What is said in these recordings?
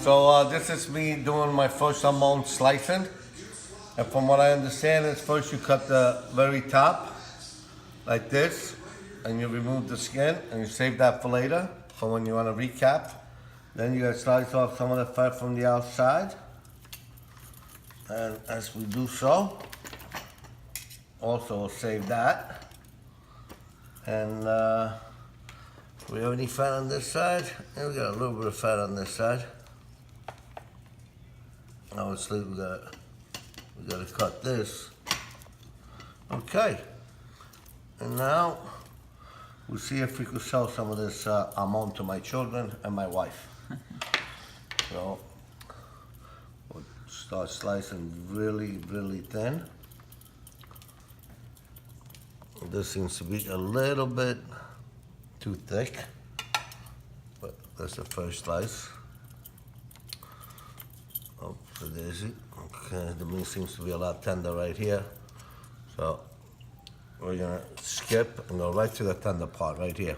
So this is me doing my first salmon slicing. And from what I understand is first you cut the very top, like this, and you remove the skin, and you save that for later, for when you want to recap. Then you gotta slice off some of the fat from the outside. And as we do so, also we'll save that. And we have any fat on this side? Yeah, we got a little bit of fat on this side. Obviously we gotta cut this. Okay. And now we'll see if we could sell some of this almond to my children and my wife. So we'll start slicing really, really thin. This seems to be a little bit too thick, but that's the first slice. Oh, so there's it. Okay, the meat seems to be a lot tender right here. So we're gonna skip and go right to the tender part right here.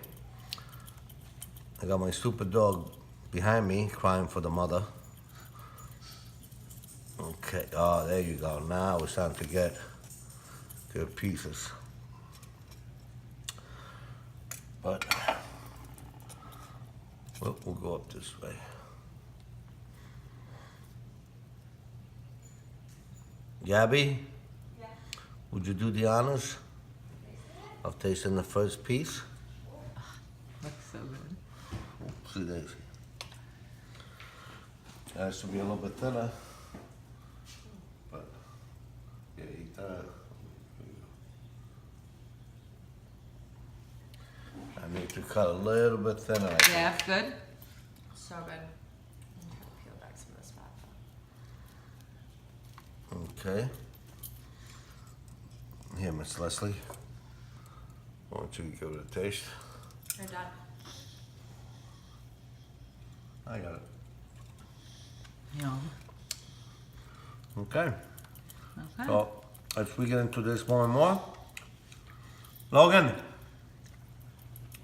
I got my stupid dog behind me crying for the mother. Okay, oh, there you go. Now we're starting to get good pieces. But we'll go up this way. Gabby? Yeah. Would you do the honors of tasting the first piece? Looks so good. Oopsie daisy. It has to be a little bit thinner. But yeah, eat that. I need to cut a little bit thinner. I think. Yeah, good. So good. I'm gonna peel back some of this fat. Okay. Here, Miss Leslie. Why don't you give it a taste? You're done. I got it. Yum. Okay. Okay. So, as we get into this more and more, Logan.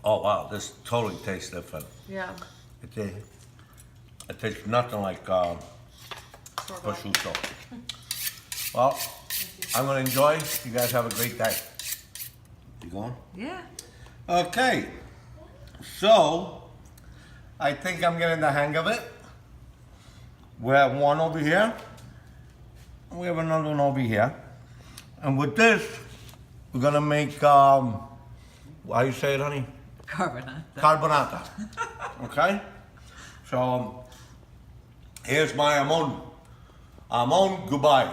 Oh wow, this totally tastes different. Yeah. It tastes nothing like prosciutto. Well, I'm gonna enjoy. You guys have a great day. You going? Yeah. Okay. So, I think I'm getting the hang of it. We have one over here. We have another one over here. And with this, we're gonna make, how you say it, honey? Carbonate. Carbonata. Okay? So, here's my almond. Almond, goodbye.